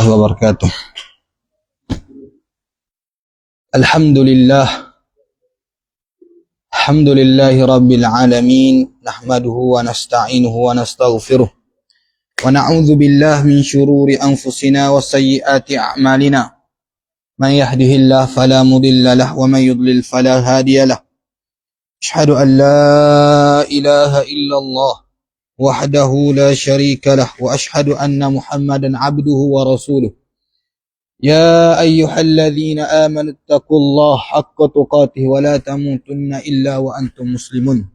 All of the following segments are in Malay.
wabarakatuh. Alhamdulillahi rabbil alamin, nahmaduhu wa nasta'inuhu wa nastaghfiruh wa na'udzu billahi min shururi anfusina wa sayyiati a'malina. Man yahdihillahu fala mudilla lahu wa man yudlil fala hadiya lahu. Asyhadu an la ilaha illallah wahdahu la syarika lahu wa asyhadu anna Muhammadan abduhu wa rasuluh. يا أيها الذين آمنوا اتقوا الله حق تقاته ولا تموتن إلا وأنتم مسلمون.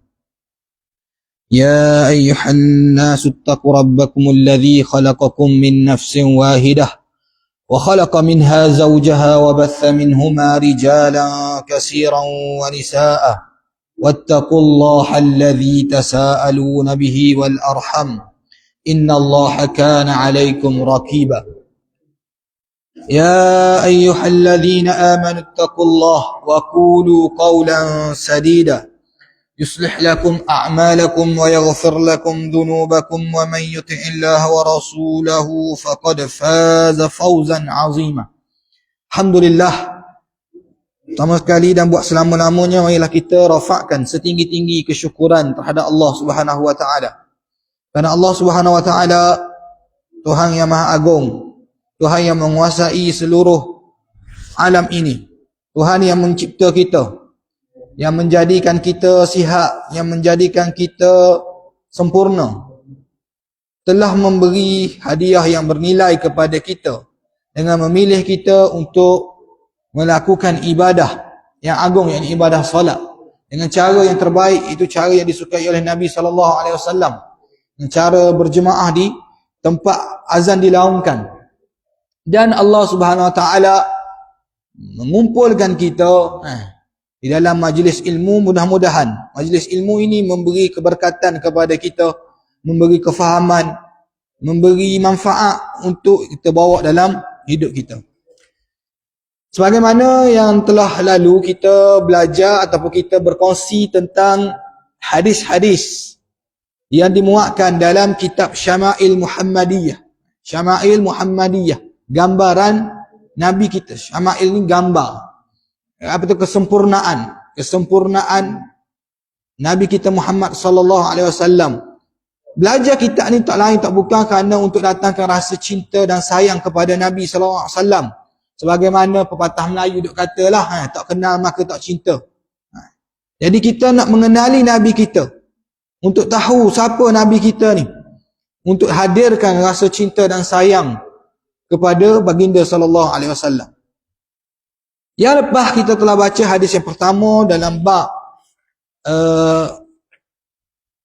يا أيها الناس اتقوا ربكم الذي خلقكم من نفس واحدة وخلق منها زوجها وبث منهما رجالا كثيرا ونساء واتقوا الله الذي تساءلون به والأرحم إن الله كان عليكم رقيبا. يا أيها الذين آمنوا اتقوا الله وقولوا قولا سديدا يصلح لكم أعمالكم ويغفر لكم ذنوبكم ومن يطع الله ورسوله فقد فاز فوزا عظيما. Alhamdulillah. Pertama sekali dan buat selama-lamanya, marilah kita rafakkan setinggi-tinggi kesyukuran terhadap Allah Subhanahu wa taala. Kerana Allah Subhanahu wa taala Tuhan yang Maha Agung, Tuhan yang menguasai seluruh alam ini, Tuhan yang mencipta kita, yang menjadikan kita sihat, yang menjadikan kita sempurna, telah memberi hadiah yang bernilai kepada kita dengan memilih kita untuk melakukan ibadah yang agung, yakni ibadah salat, dengan cara yang terbaik, itu cara yang disukai oleh Nabi SAW, dengan cara berjemaah di tempat azan dilaungkan. Dan Allah Subhanahu wa taala mengumpulkan kita di dalam majlis ilmu. Mudah-mudahan majlis ilmu ini memberi keberkatan kepada kita, memberi kefahaman, memberi manfaat untuk kita bawa dalam hidup kita. Sebagaimana yang telah lalu kita belajar ataupun kita berkongsi tentang hadis-hadis yang dimuatkan dalam kitab Syama'il Muhammadiyah. Syama'il Muhammadiyah, gambaran Nabi kita. Syama'il ni gambar. Apa tu? Kesempurnaan. Kesempurnaan Nabi kita Muhammad sallallahu alaihi wasallam. Belajar kitab ni tak lain tak bukan kerana untuk datangkan rasa cinta dan sayang kepada Nabi sallallahu alaihi wasallam. Sebagaimana pepatah Melayu duk katalah, tak kenal maka tak cinta. Jadi kita nak mengenali Nabi kita, untuk tahu siapa Nabi kita ni, untuk hadirkan rasa cinta dan sayang kepada baginda sallallahu alaihi wasallam. Yang lepas kita telah baca hadis yang pertama dalam bab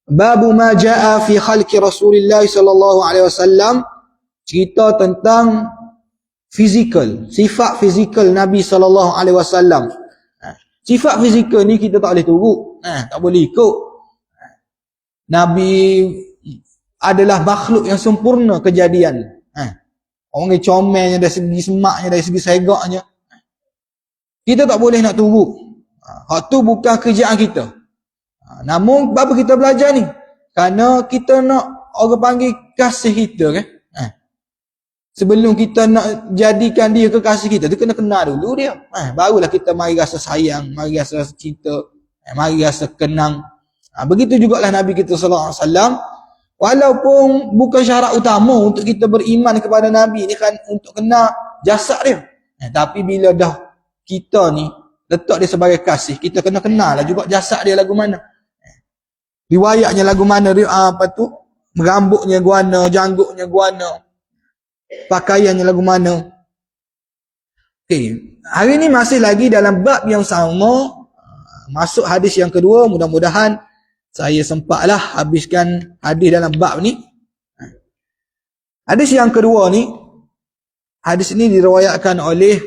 babu ma jaa fi khalqi Rasulillah sallallahu alaihi wasallam, cerita tentang fizikal, sifat fizikal Nabi sallallahu alaihi wasallam. Sifat fizikal ni kita tak boleh turut, tak boleh ikut. Nabi adalah makhluk yang sempurna kejadian. Orang yang comelnya dari segi semaknya, dari segi segaknya, kita tak boleh nak turut. Hak tu bukan kerjaan kita. Namun apa kita belajar ni? Kerana kita nak orang panggil kasih kita kan. Sebelum kita nak jadikan dia kekasih kita, tu kena kenal dulu dia. Barulah kita mari rasa sayang, mari rasa cinta, mari rasa kenang. Begitu jugalah Nabi kita sallallahu alaihi wasallam. Walaupun bukan syarat utama untuk kita beriman kepada Nabi ni kan, untuk kenal jasad dia. Tapi bila dah kita ni letak dia sebagai kasih, kita kena kenal lah juga jasad dia lagu mana. Riwayatnya lagu mana, apa tu, rambutnya guana, janggutnya guana, pakaiannya lagu mana. Okey, hari ni masih lagi dalam bab yang sama, masuk hadis yang kedua. Mudah-mudahan saya sempatlah habiskan hadis dalam bab ni. Hadis yang kedua ni, hadis ini diriwayatkan oleh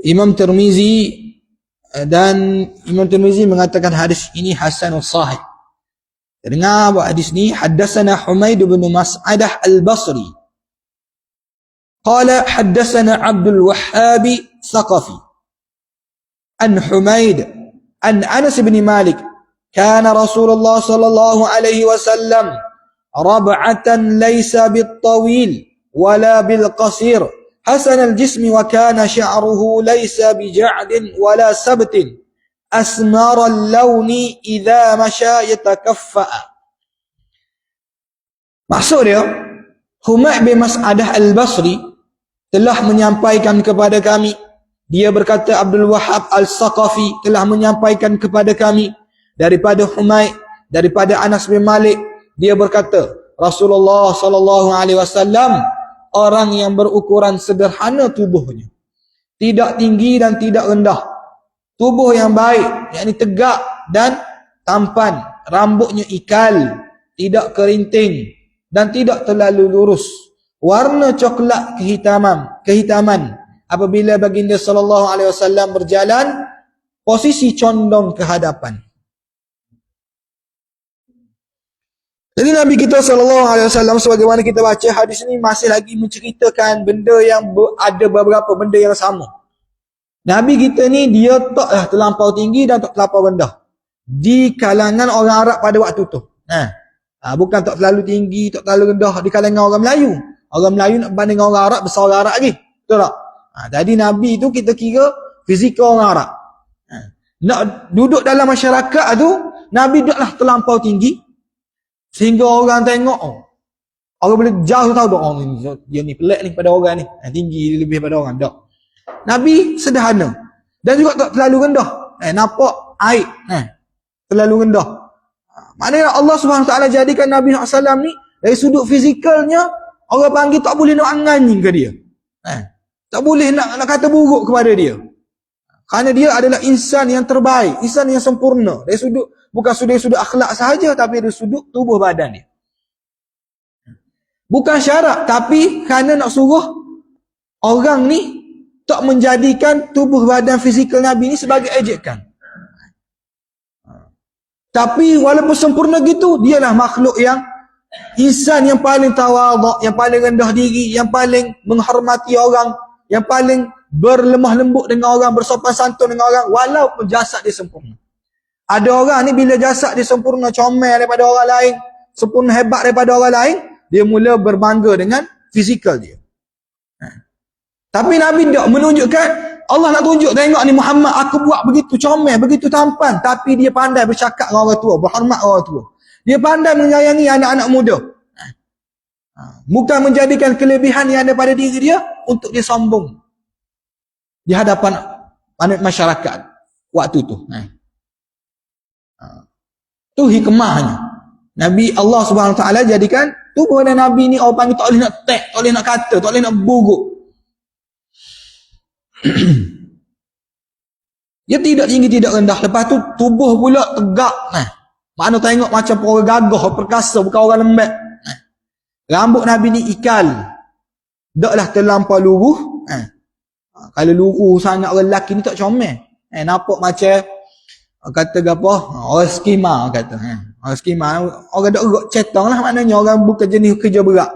Imam Tirmizi, dan Imam Tirmizi mengatakan hadis ini hasanun sahih. Dengar buat hadis ni, haddatsana Humaid bin Mas'adah al-Basri. Qala haddatsana Abdul Wahhab Thaqafi. An Humaid عن أنس بن مالك كان رسول الله صلى الله عليه وسلم ربعة ليس بالطويل ولا بالقصير حسن الجسم وكان شعره ليس بجعد ولا سبت أسمر اللون إذا مشى يتكفأ. Maksud dia, Humaid bin Mas'adah al-Basri telah menyampaikan kepada kami, dia berkata Abdul Wahhab al-Saqafi telah menyampaikan kepada kami daripada Humaid, daripada Anas bin Malik, dia berkata Rasulullah sallallahu alaihi wasallam orang yang berukuran sederhana tubuhnya, tidak tinggi dan tidak rendah, tubuh yang baik, yakni tegak dan tampan, rambutnya ikal, tidak kerinting dan tidak terlalu lurus, warna coklat kehitaman apabila baginda sallallahu alaihi wasallam berjalan, posisi condong ke hadapan. Jadi Nabi kita sallallahu alaihi wasallam, sebagaimana kita baca hadis ini, masih lagi menceritakan benda yang ada beberapa benda yang sama. Nabi kita ni dia taklah terlampau tinggi dan tak terlampau rendah di kalangan orang Arab pada waktu tu. Bukan tak terlalu tinggi, tak terlalu rendah di kalangan orang Melayu. Orang Melayu nak banding orang Arab, besar orang Arab lagi. Betul tak? Jadi Nabi tu kita kira fizikal orang Arab. Nak duduk dalam masyarakat tu, Nabi taklah terlampau tinggi sehingga orang tengok, orang boleh jauh tahu dah, oh dia ni pelik ni pada orang ni, tinggi lebih pada orang. Tak. Nabi sederhana dan juga tak terlalu rendah. Nampak aib, terlalu rendah. Maknanya Allah Subhanahu Wa Taala jadikan Nabi SAW ni dari sudut fizikalnya, orang panggil tak boleh nak angani ke dia. Tak boleh nak kata buruk kepada dia. Kerana dia adalah insan yang terbaik, insan yang sempurna. Dari sudut, bukan dari sudut akhlak sahaja, tapi dari sudut tubuh badan dia. Bukan syarat, tapi kerana nak suruh orang ni tak menjadikan tubuh badan fizikal Nabi ni sebagai ejekan. Tapi walaupun sempurna gitu, dialah makhluk yang insan yang paling tawaduk, yang paling rendah diri, yang paling menghormati orang, yang paling berlemah lembut dengan orang, bersopan santun dengan orang, walaupun jasad dia sempurna. Ada orang ni bila jasad dia sempurna, comel daripada orang lain, sempurna hebat daripada orang lain, dia mula berbangga dengan fizikal dia. Tapi Nabi tak menunjukkan, Allah nak tunjuk, tengok ni Muhammad, aku buat begitu comel, begitu tampan, tapi dia pandai bercakap dengan orang tua, berhormat orang tua. Dia pandai menyayangi anak-anak muda. Bukan menjadikan kelebihan yang ada pada diri dia untuk dia sombong di hadapan masyarakat waktu tu. Tu hikmahnya. Nabi Allah Subhanahu Wa Taala jadikan tubuh dan Nabi ni orang panggil tak boleh nak tag, tak boleh nak kata, tak boleh nak buruk. Dia tidak tinggi, tidak rendah. Lepas tu tubuh pula tegak. Mana tengok macam orang gagah, perkasa, bukan orang lembek. Rambut Nabi ni ikal, taklah terlampau luruh. Kalau luruh sangat orang lelaki ni tak comel. Nampak macam kata apa? Orang skima kata. Orang skima, orang dak gerak cetong lah, maknanya orang bukan jenis kerja berat.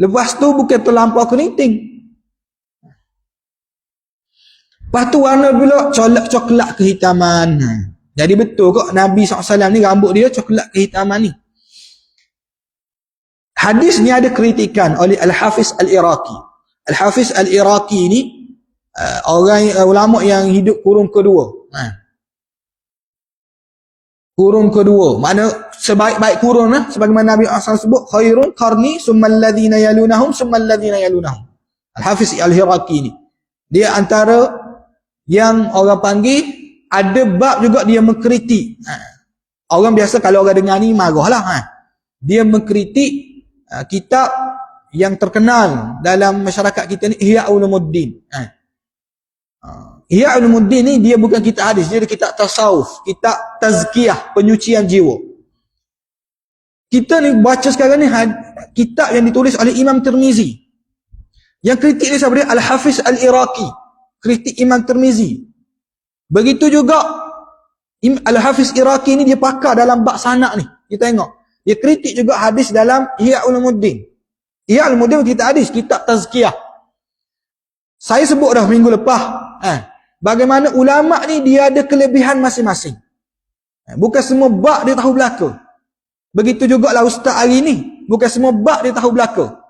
Lepas tu bukan terlampau keriting. Lepas tu warna pula coklat kehitaman. Jadi betul kok Nabi SAW ni rambut dia coklat kehitaman ni. Hadis ni ada kritikan oleh Al-Hafiz Al-Iraqi. Al-Hafiz Al-Iraqi ni ulama yang hidup kurun kedua. Kurun kedua. Mana sebaik-baik kurun sebagaimana Nabi SAW sebut, khairun qarni summal ladzina yalunahum summal ladzina yalunahum. Al-Hafiz Al-Iraqi ni dia antara yang orang panggil, ada bab juga dia mengkritik. Orang biasa kalau orang dengar ni marahlah. Dia mengkritik kitab yang terkenal dalam masyarakat kita ni, Ihya Ulumuddin. Ihya Ulumuddin ni dia bukan kitab hadis, dia kitab tasawuf, kitab tazkiyah, penyucian jiwa. Kita ni baca sekarang ni kitab yang ditulis oleh Imam Tirmizi. Yang kritik dia siapa dia? Al-Hafiz Al-Iraqi, kritik Imam Tirmizi. Begitu juga Al-Hafiz Iraqi ni dia pakar dalam bab sanad ni. Kita tengok, dia kritik juga hadis dalam Ihya Ulumuddin. Ihya Ulumuddin kitab hadis, kitab tazkiyah. Saya sebut dah minggu lepas, bagaimana ulama ni dia ada kelebihan masing-masing. Bukan semua bab dia tahu belaka. Begitu juga lah ustaz hari ni, bukan semua bab dia tahu belaka.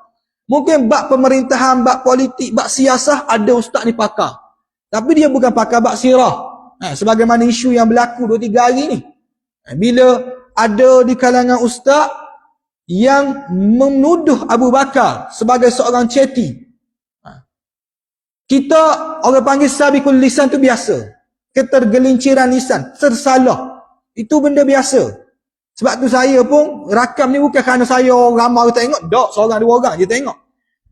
Mungkin bab pemerintahan, bab politik, bab siasah, ada ustaz ni pakar. Tapi dia bukan pakar bab sirah. Sebagaimana isu yang berlaku 2-3 hari ni. Bila ada di kalangan ustaz yang menuduh Abu Bakar sebagai seorang ceti. Kita orang panggil sabikul lisan tu biasa. Ketergelinciran lisan, tersalah. Itu benda biasa. Sebab tu saya pun rakam ni bukan kerana saya ramai tengok. Tak, seorang dua orang je tengok.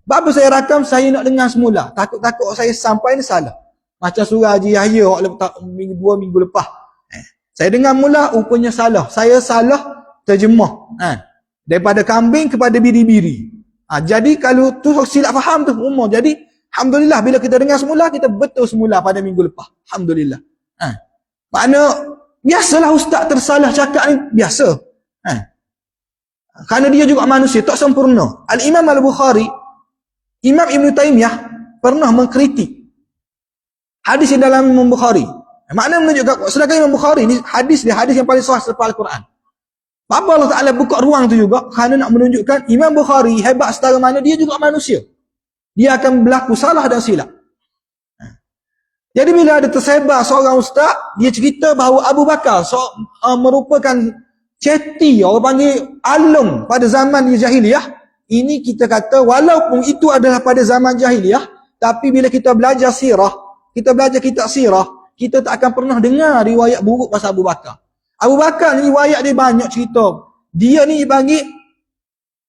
Sebab apa saya rakam, saya nak dengar semula. Takut-takut saya sampai ni salah. Macam surah Haji Yahya 2 minggu lepas. Saya dengar mula, rupanya salah. Saya salah terjemah. Daripada kambing kepada biri-biri. Jadi kalau tu silap faham tu umur. Jadi alhamdulillah bila kita dengar semula, kita betul semula pada minggu lepas. Alhamdulillah. Makna biasalah ustaz tersalah cakap ni, biasa. Kerana dia juga manusia, tak sempurna. Al-Imam Al-Bukhari, Imam Ibn Taymiyah pernah mengkritik hadis yang dalam Imam Bukhari. Makna menunjukkan, sedangkan Imam Bukhari ni hadis dia hadis yang paling sahih selepas Al-Quran. Apa Allah Ta'ala buka ruang tu juga kerana nak menunjukkan Imam Bukhari hebat setara mana dia juga manusia. Dia akan berlaku salah dan silap. Jadi bila ada tersebar seorang ustaz, dia cerita bahawa Abu Bakar merupakan ceti, orang panggil alung pada zaman jahiliyah. Ini kita kata walaupun itu adalah pada zaman jahiliyah, tapi bila kita belajar sirah, kita belajar kitab sirah, kita tak akan pernah dengar riwayat buruk pasal Abu Bakar. Abu Bakar ni riwayat dia banyak cerita. Dia ni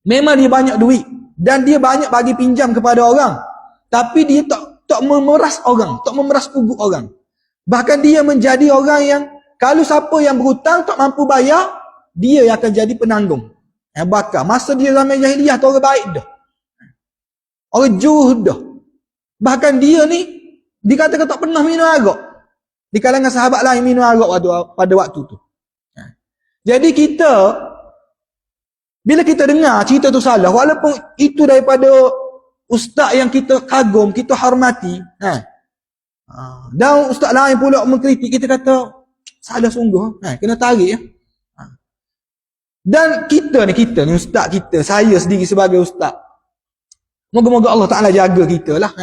memang dia banyak duit dan dia banyak bagi pinjam kepada orang. Tapi dia tak memeras orang, tak memeras ugut orang. Bahkan dia menjadi orang yang kalau siapa yang berhutang tak mampu bayar, dia yang akan jadi penanggung. Bakar. Masa dia zaman jahiliyah tu orang baik dah. Orang juh dah. Bahkan dia ni dikatakan tak pernah minum arak. Di kalangan sahabat lain minum arak pada waktu tu. Jadi bila kita dengar cerita tu salah, walaupun itu daripada ustaz yang kita kagum, kita hormati, dan ustaz lain pula mengkritik, kita kata salah sungguh, kena tarik ya. Dan kita ni ustaz kita, saya sendiri sebagai ustaz, moga-moga Allah Ta'ala jaga kita lah.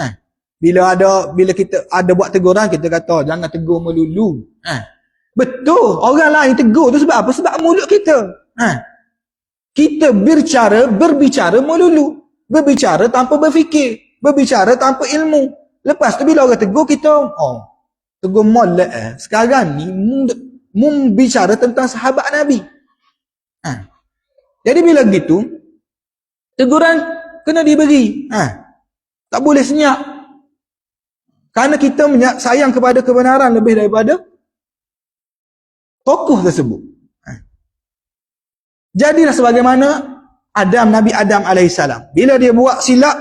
Bila kita ada buat teguran, kita kata jangan tegur melulu. Betul, orang lain tegur tu sebab apa? Sebab mulut kita. Kita berbicara melulu. Berbicara tanpa berfikir, berbicara tanpa ilmu. Lepas tu bila orang tegur kita, tegur molek sekarang ni bicara tentang sahabat Nabi. Jadi bila gitu, teguran kena diberi. Tak boleh senyap. Kerana kita sayang kepada kebenaran lebih daripada tokoh tersebut. Jadilah sebagaimana Nabi Adam alaihissalam. Bila dia buat silap,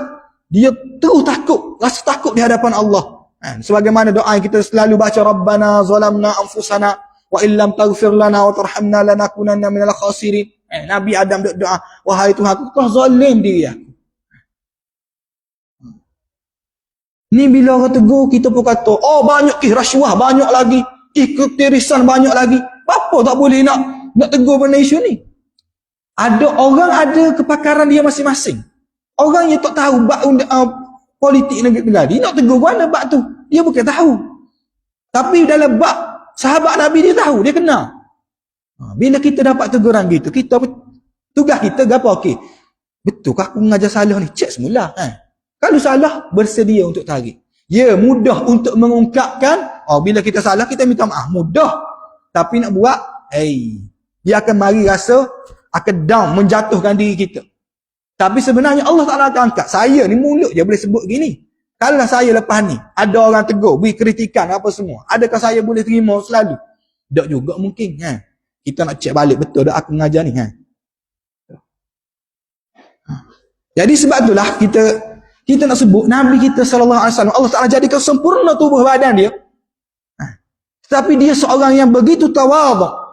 dia terus takut, rasa takut di hadapan Allah. Sebagaimana doa yang kita selalu baca, Rabbana zalamna anfusana wa illam taghfir lana wa tarhamna lanakunanna minal khasirin. Nabi Adam doa, wahai Tuhan, aku telah zalim diri aku. Ni bila orang tegur, kita pun kata, banyak rasuah banyak lagi, ketirisan banyak lagi. Apa tak boleh nak tegur benda isu ni? Ada orang ada kepakaran dia masing-masing. Orang yang tak tahu bab politik negara, dia nak tegur mana bab tu, dia bukan tahu. Tapi dalam bab sahabat Nabi dia tahu, dia kenal. Bila kita dapat teguran gitu, tugas kita apa? Okey, betul ke aku mengajar salah ni? Cek semula. Kalau salah, bersedia untuk tarik. Ya, mudah untuk mengungkapkan. Bila kita salah, kita minta maaf, mudah. Tapi nak buat, dia akan mari rasa akan down, menjatuhkan diri kita. Tapi sebenarnya Allah Ta'ala akan angkat. Saya ni mulut je boleh sebut gini. Kalau saya lepas ni, ada orang tegur, beri kritikan apa semua, adakah saya boleh terima selalu? Tak juga mungkin. Kita nak cek balik, betul tak aku mengajar ni? Jadi sebab itulah kita nak sebut Nabi kita SAW, Allah Ta'ala jadikan sempurna tubuh badan dia. Tetapi dia seorang yang begitu tawaduk.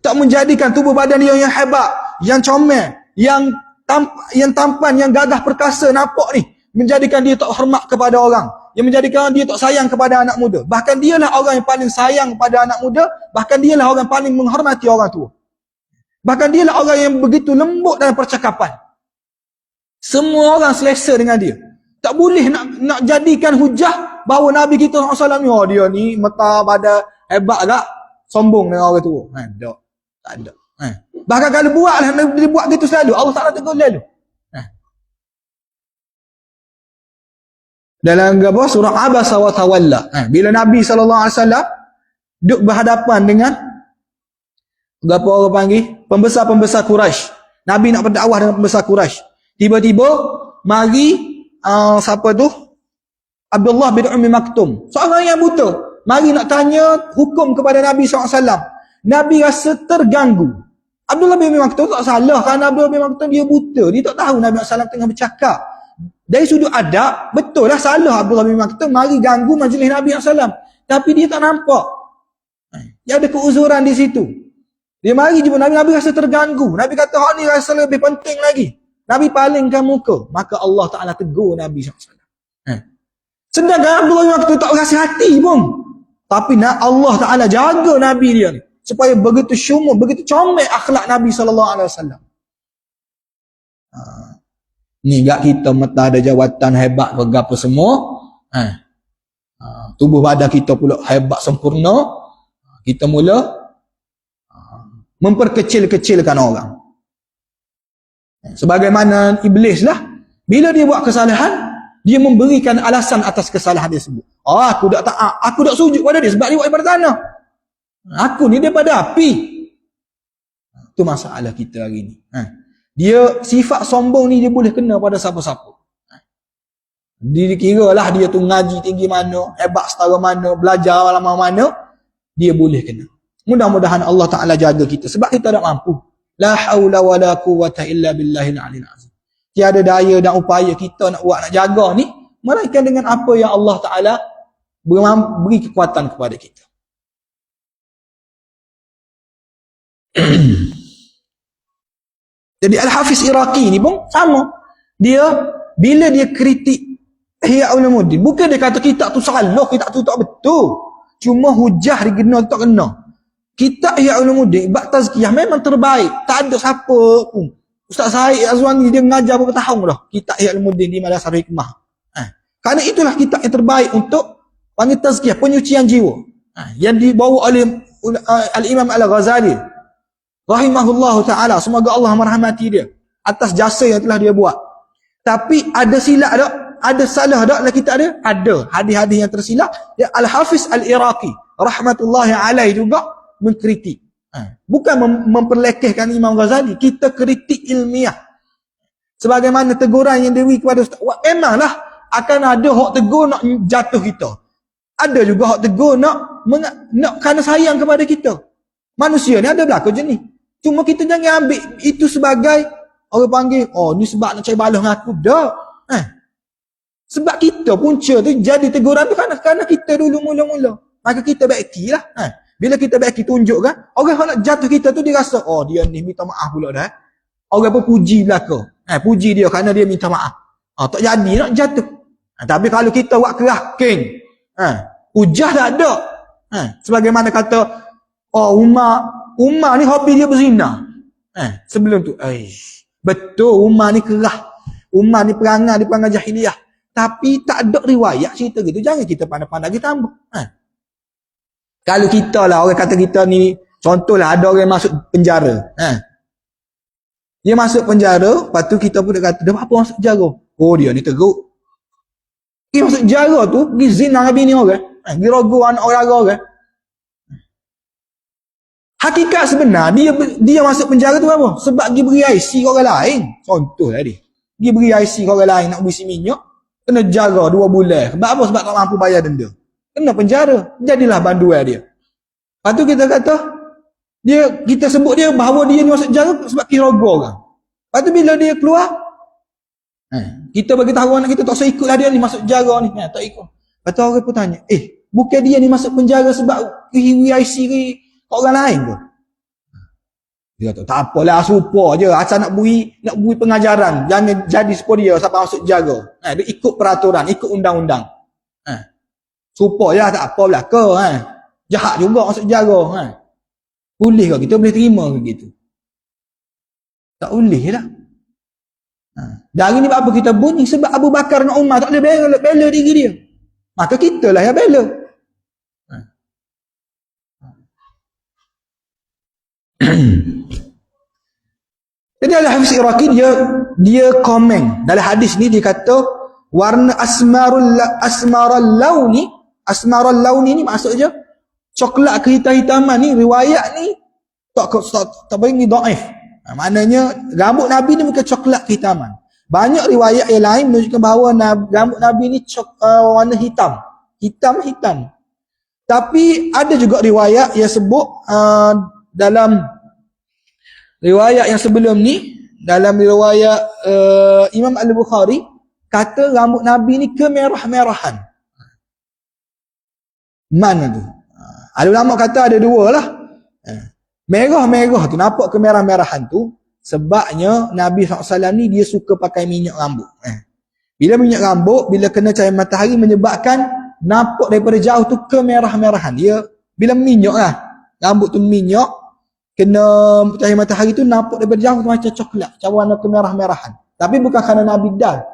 Tak menjadikan tubuh badan dia yang hebat, yang comel, yang tampan, yang gagah perkasa nampak ni, menjadikan dia tak hormat kepada orang, yang menjadikan dia tak sayang kepada anak muda. Bahkan dialah orang yang paling sayang kepada anak muda, bahkan dialah orang yang paling menghormati orang tua. Bahkan dialah orang yang begitu lembut dalam percakapan. Semua orang selesa dengan dia. Tak boleh nak jadikan hujah bahawa Nabi kita SAW ni, oh dia ni mata pada hebat agak, sombong dengan orang tua. Tak ada. Bahkan kalau buatlah, dia buat gitu selalu, Allah Ta'ala tegur lalu. Dalam surah Abasa wa Tawalla, bila Nabi SAW duduk berhadapan dengan apa orang panggil pembesar-pembesar Quraisy. Nabi nak berdakwah dengan pembesar Quraisy. Tiba-tiba mari siapa tu? Abdullah bin Ummi Maktum, seorang yang buta, mari nak tanya hukum kepada Nabi SAW. Nabi rasa terganggu. Abdullah bin Ummi Maktum tak salah, kerana Abdullah bin Maktum dia buta, dia tak tahu Nabi SAW tengah bercakap. Dari sudut adab, betul lah salah Abdullah bin Maktum mari ganggu majlis Nabi SAW, tapi dia tak nampak. Dia ada keuzuran di situ. Dia mari jumpa Nabi, Nabi rasa terganggu. Nabi kata, hak ni rasa lebih penting lagi. Nabi palingkan muka. Maka Allah Ta'ala tegur Nabi SAW. Sedangkan Abdullah bin Maktum tak berasa hati pun. Tapi Allah Ta'ala jaga Nabi dia ni, supaya begitu syumur, begitu comel akhlak Nabi SAW. Ni gak kita mata ada jawatan hebat berapa semua. Tubuh badan kita pula hebat sempurna. Kita mula memperkecil-kecilkan orang. Sebagaimana iblis lah, bila dia buat kesalahan, dia memberikan alasan atas kesalahan dia sebut. Aku tak sujud pada dia sebab dia buat daripada tanah. Aku ni daripada api. Itu masalah kita hari ni. Dia sifat sombong ni dia boleh kena pada siapa-siapa. Dia kira lah dia tu ngaji tinggi mana, hebat setara mana, belajar lama mana, dia boleh kena. Mudah-mudahan Allah Ta'ala jaga kita, sebab kita tak mampu. La haula wa la quwwata illa billahil aliyil azim. Tiada daya dan upaya kita nak buat, nak jaga ni, melainkan dengan apa yang Allah Ta'ala beri kekuatan kepada kita. Jadi Al-Hafiz Iraqi ni pun sama. Dia, bila dia kritik Ihya Ulumuddin, bukan dia kata kitab tu salah, kitab tu tak betul. Cuma hujah digena tak kena. Kitab Ihya Ulumuddin bab tazkiyah memang terbaik. Tak ada siapa pun. Ustaz Syahid Azwani dia mengajar berapa tahun dah kitab Ihya Ulumuddin di Madrasah Hikmah. Kerana itulah kitab yang terbaik untuk panggil tazkiyah, penyucian jiwa. Yang dibawa oleh Al-Imam Al-Ghazali rahimahullahu ta'ala, semoga Allah merahmati dia atas jasa yang telah dia buat. Tapi ada silap tak? Ada salah tak dalam kitab dia? Ada hadis-hadis yang tersilap. Ya, Al-Hafiz Al-Iraqi rahmatullahi alaih juga mengkritik. Bukan memperlekehkan Imam Ghazali, kita kritik ilmiah. Sebagaimana teguran yang diberi kepada Ustaz, memanglah akan ada hak tegur nak jatuh kita. Ada juga hak tegur nak kerana sayang kepada kita. Manusia ni ada berlaku je ni. Cuma kita jangan ambil itu sebagai orang panggil, oh ni sebab nak cari balas dengan aku. Tak. Sebab kita punca tu jadi teguran tu kerana kita dulu mula-mula. Maka kita baiki lah. Bila kita baiki tunjuk kan, orang yang nak jatuh kita tu dia rasa, oh dia ni minta maaf pula dah. Orang pun puji belaka. Puji dia kerana dia minta maaf. Tak jadi nak jatuh. Tapi kalau kita buat kerah king, hujah tak ada. Sebagaimana kata, oh Umar ni hobi dia berzina. Sebelum tu, betul Umar ni kerah. Umar ni perangai jahiliyah. Tapi tak ada riwayat cerita gitu. Jangan kita pandai-pandai kita tambah. Kalau kita lah, orang kata kita ni, contohlah ada orang masuk penjara. Dia masuk penjara, lepas tu kita pun kata, dia apa masuk penjara? Oh dia ni teruk. Dia masuk penjara tu, pergi zina dengan bini orang. Pergi rogo anak orang. Hakikat sebenar, dia masuk penjara tu apa? Sebab dia beri IC ke orang lain. Contohlah dia. Dia beri IC ke orang lain nak berisi minyak. Kena jaga 2 bulan. Sebab apa? Sebab tak mampu bayar denda. Kena penjara. Jadilah banduan dia. Lepas tu kita kata, kita sebut dia bahawa dia ni masuk penjara sebab kirogo orang. Lepas tu bila dia keluar, kita bagi tahu anak kita tak usah ikutlah dia ni masuk penjara ni. Tak ikut. Lepas tu orang pun tanya, bukan dia ni masuk penjara sebab IC ke orang lain ke? Dia kata, tak apalah, serupa je. Asal nak beri pengajaran. Jangan jadi seperti dia sampai masuk jaga. Dia ikut peraturan, ikut undang-undang. Serupa je, tak apalah ke. Jahat juga masuk jaga. Boleh ke? Kita boleh terima ke gitu? Tak boleh lah. Dari ni apa kita bunyi? Sebab Abu Bakar dengan Umar tak boleh bela diri dia. Maka kita lah yang bela. Jadi Al-Hafiz Iraqi dia komen dalam hadis ni, dia kata warna asmarul launi ni maksudnya coklat kehitam-hitaman ni, riwayat ni tak bagi dhaif. Maknanya rambut Nabi ni bukan coklat kehitaman. Banyak riwayat yang lain menunjukkan bahawa rambut Nabi ni warna hitam. Hitam. Tapi ada juga riwayat yang sebut dalam riwayat yang sebelum ni, dalam riwayat Imam Al-Bukhari, kata rambut Nabi ni kemerah-merahan. Mana tu? Ada ulama kata ada dua lah. Merah-merah tu, nampak kemerah-merahan tu, sebabnya Nabi SAW ni dia suka pakai minyak rambut. Bila minyak rambut, bila kena cahaya matahari menyebabkan nampak daripada jauh tu kemerah-merahan. Dia bila minyak lah, rambut tu minyak, kena cahaya matahari tu nampak daripada jauh tu macam coklat, macam warna kemerah-merahan. Tapi bukan kerana Nabi dah.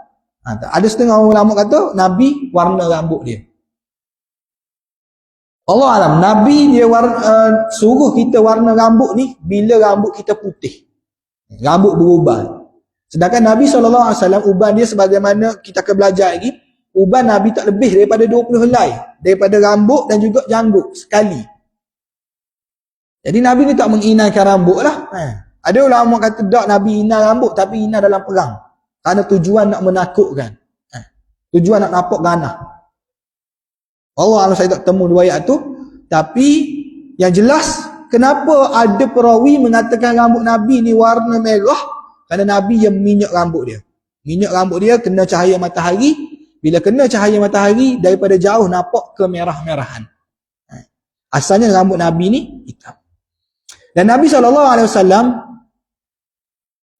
Ada setengah ulama kata Nabi warna rambut dia. Allah alam, Nabi dia suruh kita warna rambut ni bila rambut kita putih. Rambut berubah. Sedangkan Nabi SAW, uban dia sebagaimana kita akan belajar lagi, uban Nabi tak lebih daripada 20 helai. Daripada rambut dan juga janggut sekali. Jadi Nabi ni tak menginaikan rambut lah. Ada ulama kata tak, Nabi inai rambut, tapi inai dalam perang. Kerana tujuan nak menakutkan. Tujuan nak nampak ganah. Allah alam, saya tak temu riwayat tu. Tapi yang jelas, kenapa ada perawi mengatakan rambut Nabi ni warna merah? Kerana Nabi yang minyak rambut dia. Minyak rambut dia kena cahaya matahari. Bila kena cahaya matahari, daripada jauh nampak kemerah-merahan. Asalnya rambut Nabi ni hitam. Dan Nabi SAW,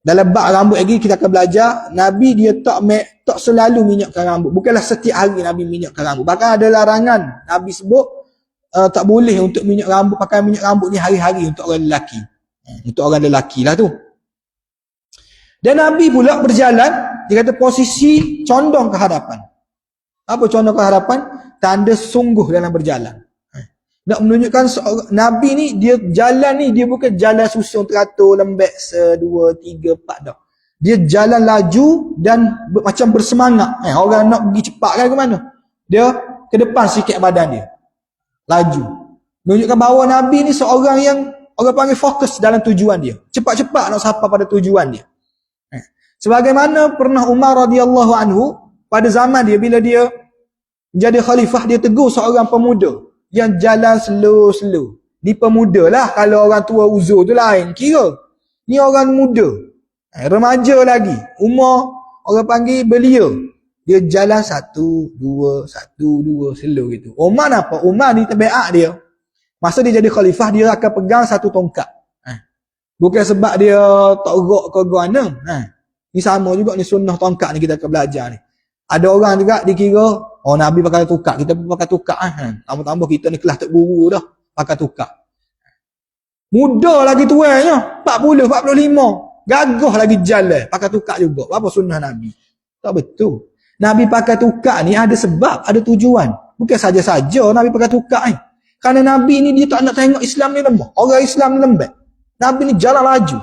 dalam bab rambut lagi kita akan belajar, Nabi dia tak selalu minyakkan rambut. Bukanlah setiap hari Nabi minyakkan rambut. Bahkan ada larangan. Nabi sebut tak boleh untuk minyak rambut, pakai minyak rambut ni hari-hari untuk orang lelaki. Untuk orang lelaki lah tu. Dan Nabi pula berjalan, dia kata posisi condong ke hadapan. Apa condong ke hadapan? Tanda sungguh dalam berjalan. Nak menunjukkan Nabi ni, dia jalan ni, dia bukan jalan susun teratur, lembek, 1, 2, 3, 4 dah. Dia jalan laju dan macam bersemangat. Orang nak pergi cepat kan ke mana? Dia ke depan sikit badan dia. Laju. Menunjukkan bahawa Nabi ni seorang yang orang panggil fokus dalam tujuan dia. Cepat-cepat nak sampai pada tujuan dia. Sebagaimana pernah Umar radhiyallahu anhu, pada zaman dia, bila dia jadi khalifah, dia tegur seorang pemuda yang jalan slow-slow. Ni pemuda lah. Kalau orang tua uzur tu lain kira. Ni orang muda. Remaja lagi. Umur orang panggil belia. Dia jalan 1, 2, 1, 2 slow gitu. Umar apa? Umar ni tabiat dia. Masa dia jadi khalifah, dia akan pegang satu tongkat. Bukan sebab dia tak gerak ke mana. Ni sama juga ni sunnah tongkat ni kita akan belajar ni. Ada orang juga dikira, oh Nabi pakai tukar, kita pun pakai tukar. Tambah-tambah kita ni kelas tak guru dah, pakai tukar. Muda lagi tuanya, 40, 45. Gagah lagi jalan, pakai tukar juga. Apa sunnah Nabi? Tak betul. Nabi pakai tukar ni ada sebab, ada tujuan. Bukan saja-saja Nabi pakai tukar ni. Kerana Nabi ni dia tak nak tengok Islam ni lemah. Orang Islam ni lembek. Nabi ni jalan laju.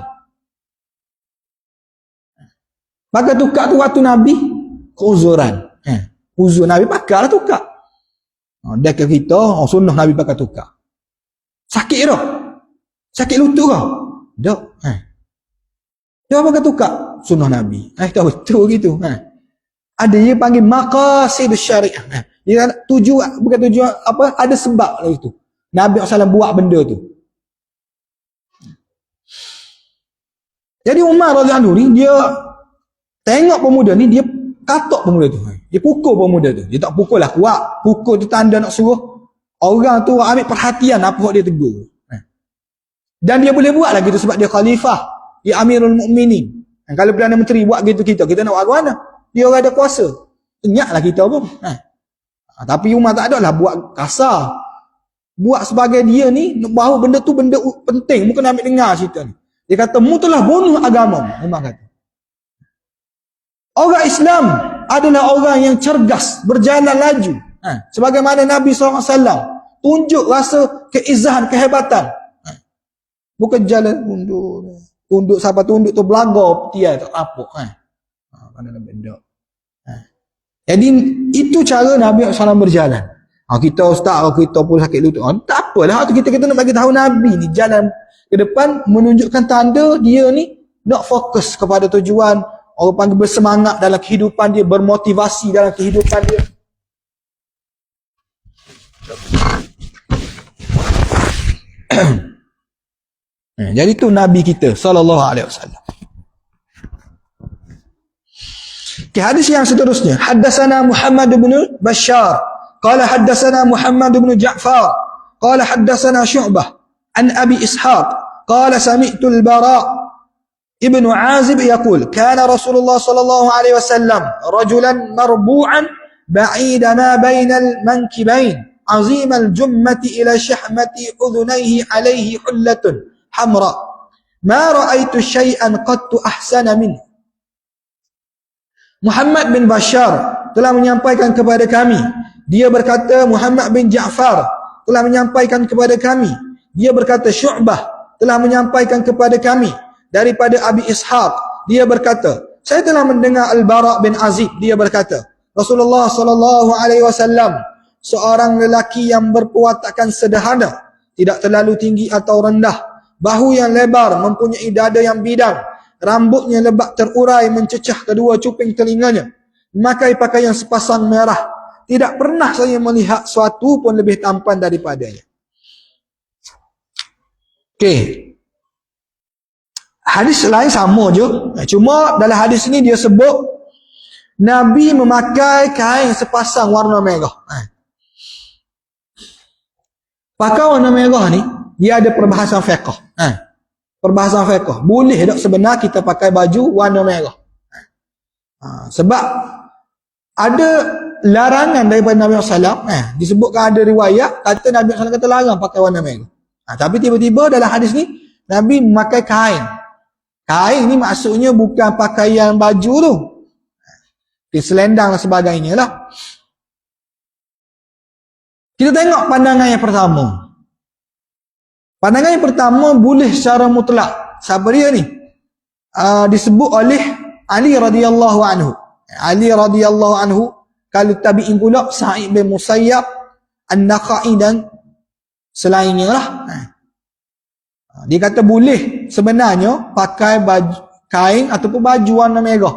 Pakai tukar tu waktu Nabi keuzuran. Uzur Nabi pakailah tukar. Dia ke kita, sunnah Nabi pakai tukar. Sakit dah. Sakit lutut kau. Tak. Dia pakai tukar. Sunnah Nabi. Tak betul gitu. Ada yang panggil maqasid syariah. Dia tujuan, bukan tujuan apa, ada sebab lah itu. Nabi SAW buat benda tu. Jadi Umar radhiyallahu anhu ni, dia tengok pemuda ni, dia katok pemuda tu. Dia pukul pemuda tu. Dia tak pukul lah kuat. Pukul tu tanda nak suruh orang tu ambil perhatian apa dia tegur. Dan dia boleh buat lagi tu sebab dia khalifah. Dia Amirul Mukminin. Kalau Perdana Menteri buat gitu kita nak buat mana? Dia orang ada kuasa. Senyaklah kita pun. Tapi Umar tak ada lah buat kasar. Buat sebagai dia ni, bahawa benda tu benda penting. Mungkin ambil dengar cerita ni. Dia kata, mu telah bunuh agama. Umar kata. Orang Islam adalah orang yang cergas, berjalan laju. Sebagaimana Nabi SAW tunjuk rasa keizahan, kehebatan. Bukan jalan tunduk. Tunduk siapa tunduk tu belaga dia tak apa. Mana benda. Jadi itu cara Nabi SAW berjalan. Kita ustaz, kita pun sakit lutut. Tak apalah, kita nak bagi tahu Nabi ni jalan ke depan menunjukkan tanda dia ni nak fokus kepada tujuan. Orang panggil bersemangat dalam kehidupan dia, bermotivasi dalam kehidupan dia. Jadi itu Nabi kita sallallahu alaihi wasallam. Hadis yang seterusnya, haddatsana Muhammad bin Bashar qala haddatsana Muhammad bin Ja'far qala haddatsana Syu'bah an Abi Ishaq qala sami'tu al-Bara ibn Azib yaqul kana Rasulullah sallallahu alaihi wasallam rajulan marbu'an ba'ida ma baina al-mankibain azim al-jummati ila shahmati udhunayhi alayhi hullatun hamra ma ra'aitu syai'an qattu ahsana minhu. Muhammad bin Bashar telah menyampaikan kepada kami, dia berkata Muhammad bin Ja'far telah menyampaikan kepada kami, dia berkata Syu'bah telah menyampaikan kepada kami daripada Abi Ishaq, dia berkata saya telah mendengar Al-Bara bin Azib, dia berkata Rasulullah sallallahu alaihi wasallam seorang lelaki yang berpewatakan sederhana, tidak terlalu tinggi atau rendah, bahu yang lebar, mempunyai dada yang bidang, rambutnya lebat terurai mencecah kedua cuping telinganya, memakai pakaian sepasang merah. Tidak pernah saya melihat suatu pun lebih tampan daripadanya. Okey. Hadis lain sama je. Cuma dalam hadis ni dia sebut Nabi memakai kain sepasang warna merah. Pakai warna merah ni dia ada perbahasan fiqh. Perbahasan fiqh. Boleh tak sebenar kita pakai baju warna merah? Sebab ada larangan daripada Nabi SAW. Disebutkan ada riwayat kata Nabi SAW kata larang pakai warna merah. Tapi tiba-tiba dalam hadis ni Nabi memakai kain. Kain ni maksudnya bukan pakaian baju tu. Selendang dan sebagainya lah. Kita tengok pandangan yang pertama. Pandangan yang pertama boleh secara mutlak. Siapa dia ni? Disebut oleh Ali radhiyallahu anhu. Ali radhiyallahu anhu, kalau tabi'in pula Sa'id bin Musayyab, An-Nakhai dan selainnya lah. Dia kata boleh sebenarnya pakai baju, kain ataupun baju warna merah.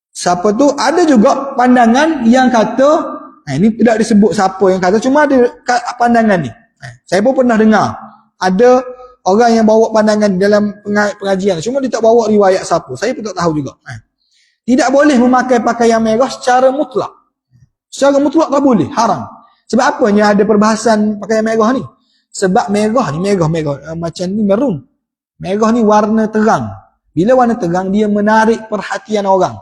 Siapa tu? Ada juga pandangan yang kata, ini tidak disebut siapa yang kata, cuma ada pandangan ni. Saya pun pernah dengar ada orang yang bawa pandangan dalam pengajian, cuma dia tak bawa riwayat siapa. Saya pun tak tahu juga. Tidak boleh memakai pakaian merah secara mutlak. Secara mutlak tak boleh, haram. Sebab apanya ada perbahasan pakaian merah ni? Sebab merah ni, merah macam ni merun. Merah ni warna terang. Bila warna terang, dia menarik perhatian orang.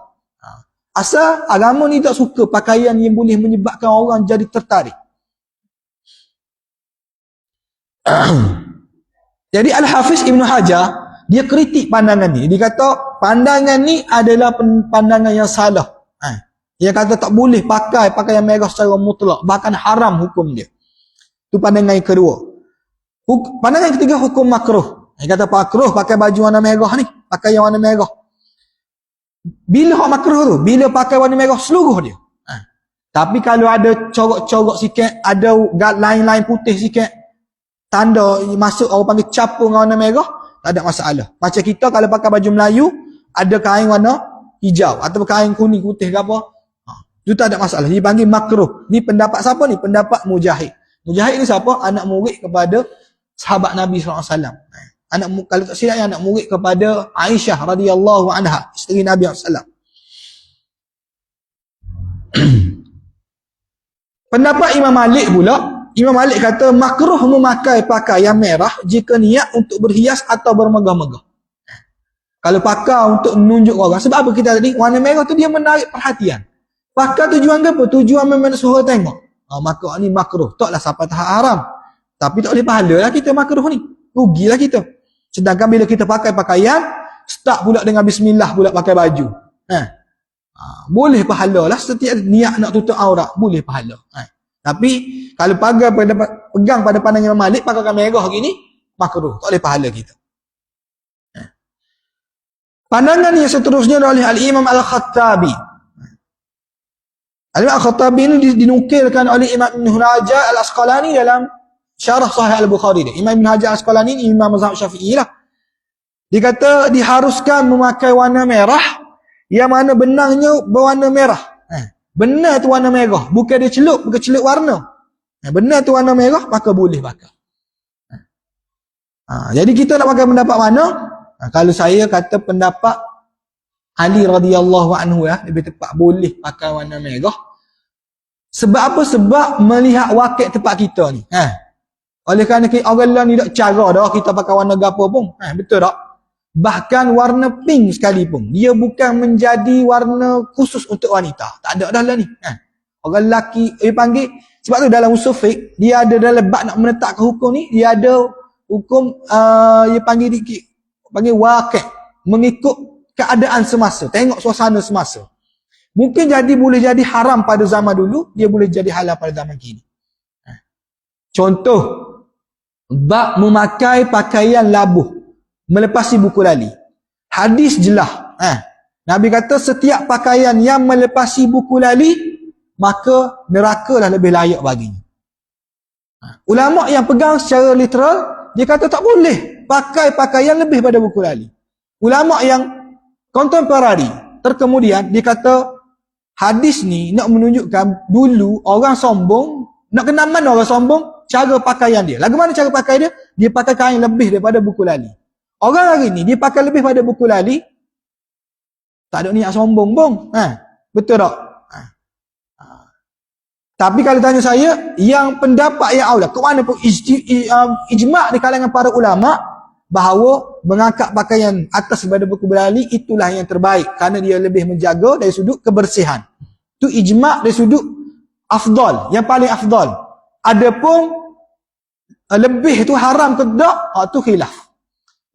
Asal agama ni tak suka pakaian yang boleh menyebabkan orang jadi tertarik. Jadi Al-Hafiz Ibn Hajar, dia kritik pandangan ni. Dia kata pandangan ni adalah pandangan yang salah. Dia kata tak boleh pakai pakaian merah secara mutlak, bahkan haram hukum dia. Itu pandangan yang kedua. Pandangan yang ketiga, hukum makruh. Dia kata makruh pakai baju warna merah ni, pakai yang warna merah. Bila hak makruh tu? Bila pakai warna merah seluruh dia. Tapi kalau ada corok-corok sikit, ada line-line putih sikit, tanda masuk orang panggil capung warna merah, tak ada masalah. Macam kita kalau pakai baju Melayu, ada kain warna hijau atau kain kuning putih ke apa, itu tak ada masalah. Dia panggil makruh. Ni pendapat siapa ni? Pendapat Mujahid. Mujahid ni siapa? Anak murid kepada sahabat Nabi SAW. Kalau tak silap, anak murid kepada Aisyah radhiyallahu anha, isteri Nabi SAW. Pendapat Imam Malik pula, Imam Malik kata makruh memakai pakaian merah jika niat untuk berhias atau bermegah-megah. Kalau pakai untuk menunjuk orang, sebab apa kita tadi? Warna merah tu dia menarik perhatian. Pakai tujuan ke apa? Tujuan memang suruh tengok. Maka ni makruh. Taklah sampai tahap haram. Tapi tak boleh pahala lah kita makruh ni. Rugilah kita. Sedangkan bila kita pakai pakaian start pula dengan bismillah pula pakai baju. Boleh pahala lah, setiap niat nak tutup aurat, boleh pahala. Tapi kalau pegang pada pandangan Imam Malik, pakaikan merah gini, makruh, tak boleh pahala kita. Pandangan yang seterusnya oleh Al-Imam Al-Khattabi. Al-Imam Al-Khattabi ini dinukilkan oleh Imam Ibn Hajar Al-Asqalani dalam Syarah Sahih Al-Bukhari dia. Imam Ibn Hajar Al-Asqalani ini imam mazhab Syafi'i lah. Dia kata diharuskan memakai warna merah yang mana benangnya berwarna merah. Benar tu warna merah, bukan dia celup, bukan celup warna. Benar tu warna merah, maka boleh pakai. Jadi kita nak pakai pendapat mana? Kalau saya kata pendapat Ali radhiyallahu anhu ya, lebih tepat boleh pakai warna merah. Sebab apa? Sebab melihat wakil tempat kita ni. Oleh kerana orang lain ni tak cara dah kita pakai warna gapo pun. Betul tak? Bahkan warna pink sekalipun, dia bukan menjadi warna khusus untuk wanita. Tak ada dah lah ni. Orang lelaki panggil, sebab tu dalam usul fiqh, dia ada dalam bab nak menetapkan hukum ni, dia ada hukum dia panggil wakil, mengikut keadaan semasa, tengok suasana semasa. Mungkin boleh jadi haram pada zaman dulu, dia boleh jadi halal pada zaman kini. Contoh, bab memakai pakaian labuh melepasi buku lali. Hadis jelas. Nabi kata setiap pakaian yang melepasi buku lali, maka neraka lah lebih layak baginya. Ulama yang pegang secara literal, dia kata tak boleh pakai pakaian lebih pada buku lali. Ulama yang kontemporari, terkemudian, dia kata hadis ni nak menunjukkan dulu orang sombong, nak kenal mana orang sombong, cara pakaian dia. Lagu mana cara pakai dia? Dia pakai kain lebih daripada buku lali. Orang hari ni dia pakai lebih pada buku lali, tak ada niat sombong pun. Betul tak? Tapi kalau tanya saya, yang pendapat yang aula, ke mana pun ijma' di kalangan para ulama bahawa mengangkat pakaian atas daripada buku lali itulah yang terbaik kerana dia lebih menjaga dari sudut kebersihan. Tu ijma' dari sudut afdal, yang paling afdal. Adapun lebih tu haram ke tak, tu khilaf.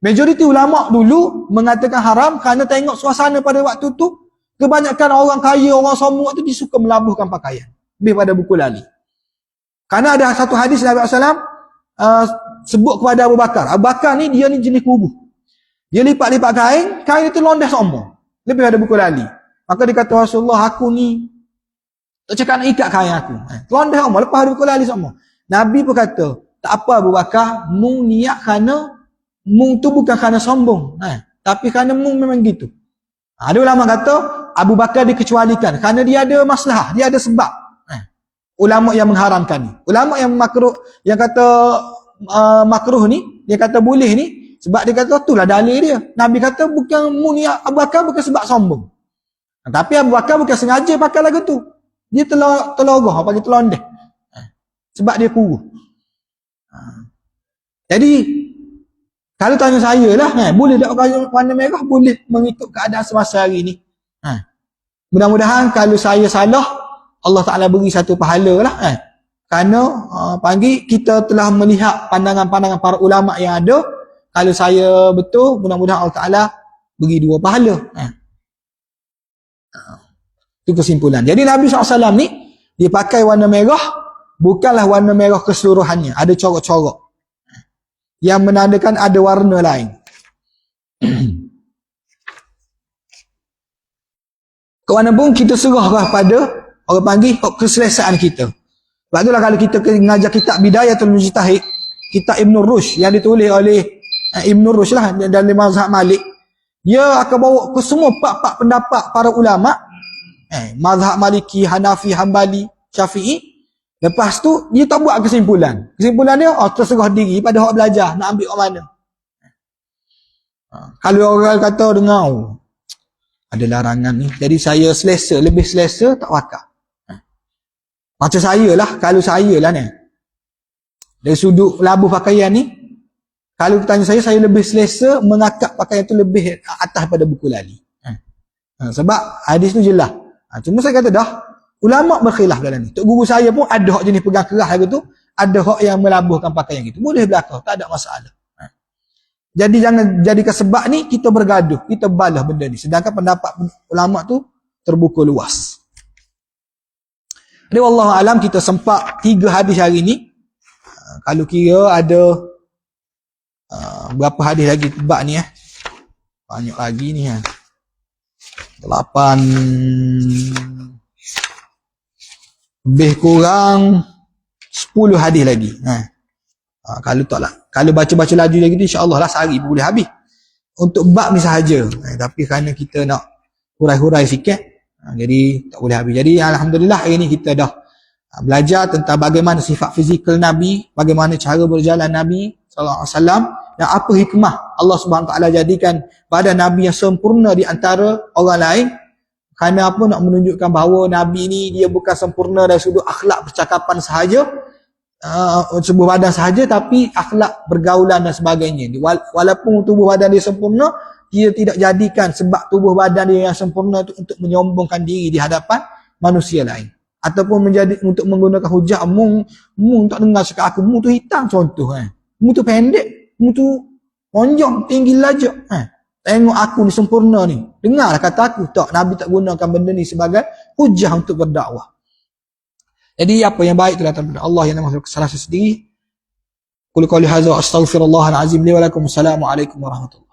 Majoriti ulama dulu mengatakan haram kerana tengok suasana pada waktu tu, kebanyakan orang kaya, orang sombong tu dia suka melabuhkan pakaian lebih pada buku lali. Kerana ada satu hadis Nabi SAW sebut kepada Abu Bakar. Abu Bakar ni dia ni jenis kubu. Dia lipat-lipat kain itu londah sombong lebih pada buku lali. Maka dia kata, Rasulullah, aku ni tak cakap nak ikat kain aku. Londah sombong lepas ada buku lali sombong. Nabi pun kata, tak apa Abu Bakar, mung niat kerana mung tu bukan kerana sombong, tapi kerana mung memang gitu. Ada ulama kata Abu Bakar dikecualikan kerana dia ada masalah, dia ada sebab. Ulama yang mengharamkan ni, ulama yang makruh, yang kata makruh ni, dia kata boleh ni, sebab dia kata itulah dalil dia. Nabi kata bukan mung niat Abu Bakar bukan sebab sombong. Tapi Abu Bakar bukan sengaja pakai lagu tu. Dia telorah, bagi telondeh. Sebab dia kuruh. Jadi kalau tanya saya lah, boleh tak warna merah? Boleh mengikut keadaan semasa hari ni. Mudah-mudahan kalau saya salah, Allah Ta'ala beri satu pahala lah. Kerana panggil kita telah melihat pandangan-pandangan para ulama yang ada. Kalau saya betul, mudah-mudahan Allah Ta'ala beri 2 pahala. Itu kesimpulan. Jadi Nabi SAW ni, dia pakai warna merah, bukanlah warna merah keseluruhannya. Ada corak-corak yang menandakan ada warna lain. Ke mana pun kita serahlah pada orang panggil keselesaan kita. Sebab itulah kalau kita mengajar kitab Bidayatul Mujtahid, kitab Ibn Rushd yang ditulis oleh Ibn Rushd lah dalam mazhab Malik, dia akan bawa ke semua 4 pendapat para ulama, mazhab Maliki, Hanafi, Hambali, Syafi'i. Lepas tu, dia tak buat kesimpulan. Kesimpulan dia, terserah diri pada orang belajar, nak ambil orang mana. Kalau orang kata dengar, ada larangan ni, jadi saya selesa, lebih selesa, tak pakai. Macam saya lah, kalau saya lah ni, dari sudut labuh pakaian ni, kalau tanya saya lebih selesa mengakak pakaian tu lebih atas pada buku lali. Sebab hadis tu jelas. Cuma saya kata dah, ulama berkhilaf dalam ni. Tok guru saya pun ada hak jenis pegang kerah lagu tu, ada hak yang melabuhkan pakaian gitu. Boleh belakang, tak ada masalah. Jadi jangan jadikan sebab ni kita bergaduh, kita balas benda ni. Sedangkan pendapat ulama tu terbuka luas. Jadi wallahu alam, kita sempat 3 hadis hari ni. Kalau kira ada berapa hadis lagi bab ni banyak lagi ni 8 lebih kurang 10 hadis lagi. Kalau baca-baca laju lagi tu insya-Allah lah sehari pun boleh habis. Untuk bab ni sahaja. Tapi kerana kita nak hurai-hurai sikit, jadi tak boleh habis. Jadi alhamdulillah hari ni kita dah belajar tentang bagaimana sifat fizikal Nabi, bagaimana cara berjalan Nabi sallallahu alaihi wasallam, dan apa hikmah Allah Subhanahu taala jadikan badan Nabi yang sempurna di antara orang lain. Kerana apa? Nak menunjukkan bahawa Nabi ni dia bukan sempurna dari sudut akhlak percakapan sahaja, sebuah badan sahaja, tapi akhlak pergaulan dan sebagainya. Walaupun tubuh badan dia sempurna, dia tidak jadikan sebab tubuh badan dia yang sempurna itu untuk menyombongkan diri di hadapan manusia lain, ataupun untuk menggunakan hujah mu tak dengar cakap aku, mu tu hitam contoh mu tu pendek, mu tu lonjong tinggi lajak, tengok aku ni sempurna ni, dengarlah kata aku. Tak, Nabi tak gunakan benda ni sebagai hujah untuk berdakwah. Jadi apa yang baik itu datang daripada Allah, yang nama kesalahan sendiri. Qul qawli hadza astaghfirullahal azim li wa lakum. Assalamualaikum warahmatullahi